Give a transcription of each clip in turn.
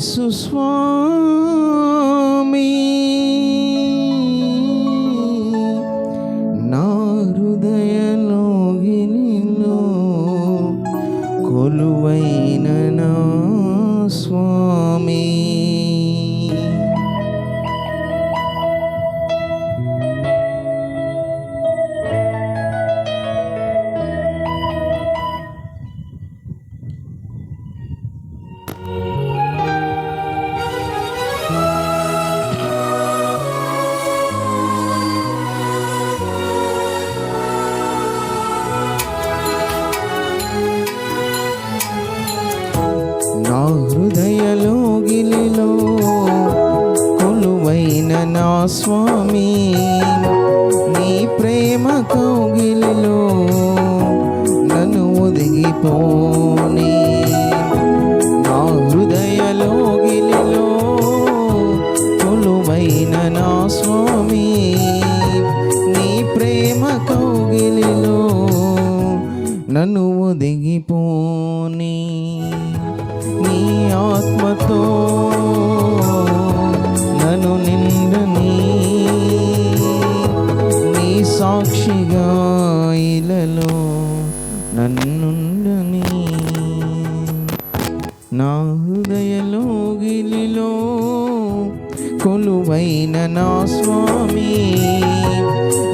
యేసు స్వామి నా హృదయలోగిలిలో కొలువైన నా స్వామి. నా హృదయలోగిలిలో కొలువైన నా స్వామి, నీ ప్రేమ కౌగిలిలో నన్ను ఒదిగిపోని. నా హృదయలోగిలిలో కొలువైన నా స్వామి, నీ ప్రేమ కౌగిలిలో నన్ను ఒదిగిపోని. నీ ఆత్మతో నన్ను నిండని, నీ సాక్షిగా ఇలలో నన్నుండని. నా హృదయలోగిలిలో కొలువైన నా స్వామి,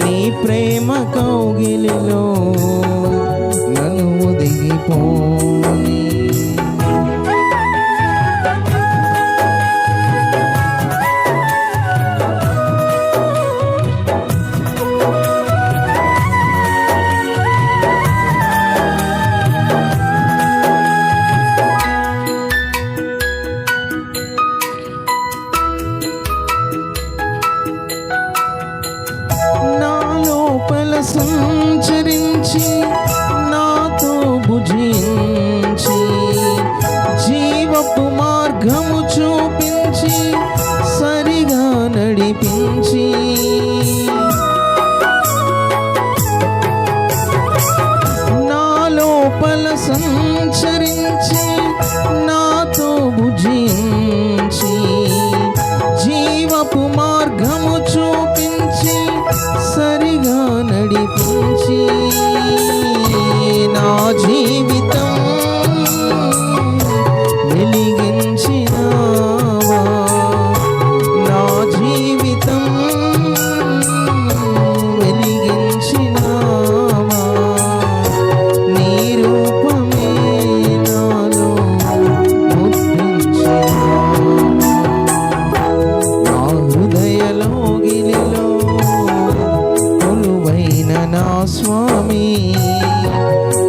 నీ ప్రేమ కౌగిలిలో నన్ను ఒదిగిపోని. సంచరించి నాతో భుజించి, జీవపు మార్గము చూపించి సరిగా నడిపించి, నా లోపల సంచరించి నాతో భుజించి, జీవపు మార్గము చూపించి సరిగా నడిపించి, నా జీవితం వెలిగించినావా, నా జీవితం వెలిగించినావా, నీ రూపమే నాలో ముద్రించినావా. నా హృదయలోగిలిలో కొలువైన నా స్వామి,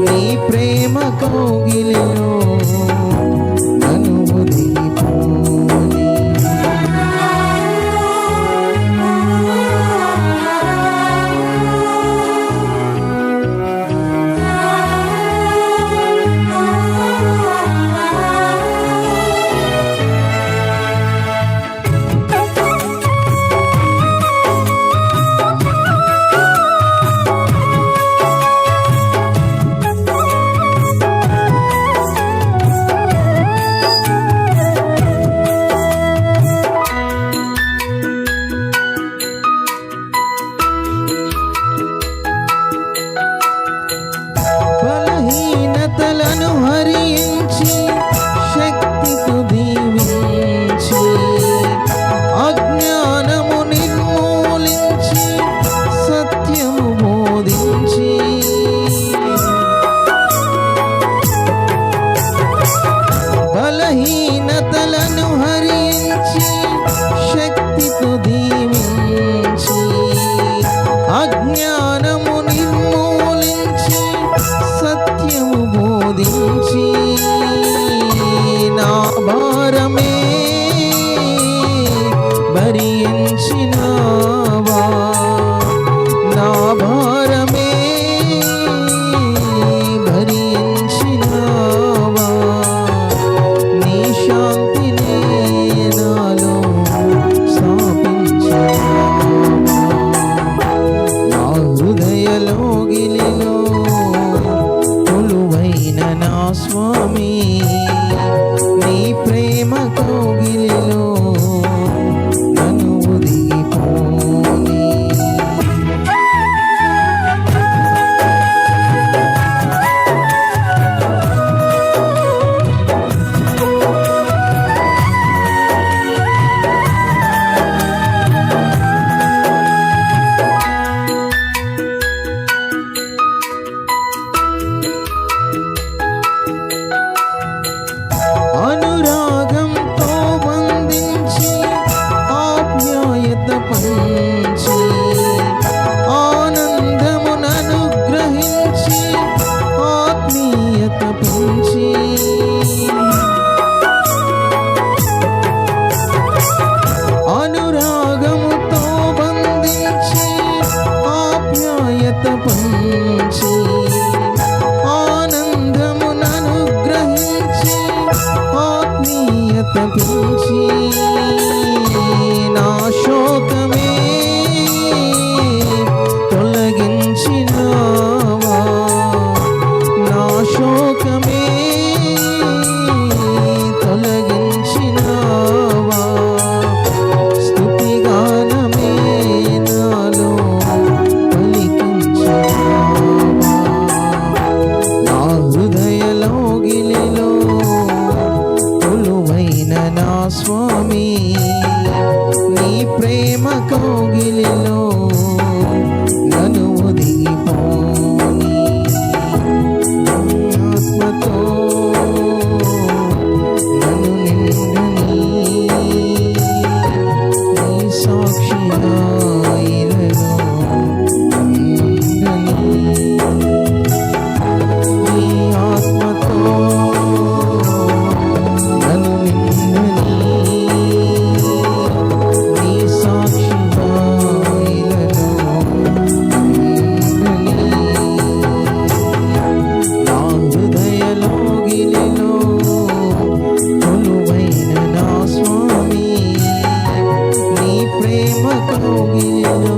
నీ ప్రేమ కౌగిలిలో నన్ను ఒదిగిపోని. బలహీనతలను హరించి శక్తితో దీవించి, అజ్ఞానము నిర్మూలించి సత్యము బోధించి, బలహీనతలను హరించి శక్తితో దీవించి, అజ్ఞానము నిర్మూలించి సత్యము బోధించి, నా భారమే భరించినావా, నా భారమే భరించినావా, నీ శాంతినే నాలో స్థాపించావా. నా హృదయలోగిలిలో కొలువై కొలువైన నా స్వామి నీ ప్రేమ కౌగిలిలో నన్ను ఒదిగిపోని. అనురాగంతో బంధించి ఆప్యాయత పంచి ఆనందమునను గ్రహించి ఆత్మీయత పెంచి అనురాగముతో బంధించి ఆప్యాయత పంచి ఆనందమునను గ్రహించి ఆత్మీయత పెంచి నా శోకమే తొలగించినావా, నా శోకమే తొలగించినావా, స్తుతిగానమే నాలో పలికించినావా. నా హృదయలోగిలిలో కొలువైన నా స్వామి నీ ప్రేమ కౌగిలిలో నన్ను ఒదిగిపోని. ఆత్మతో నన్ను నిండని నీ సాక్షిగా ఇలలో నిండని. నీ ఆత్మతో నన్ను నిండని నీ సాక్షిగా ఇలలో నిండని. నా హృదయలోగిలిలో కొలువైన నా స్వామి నీ ప్రేమ కౌగిలిలో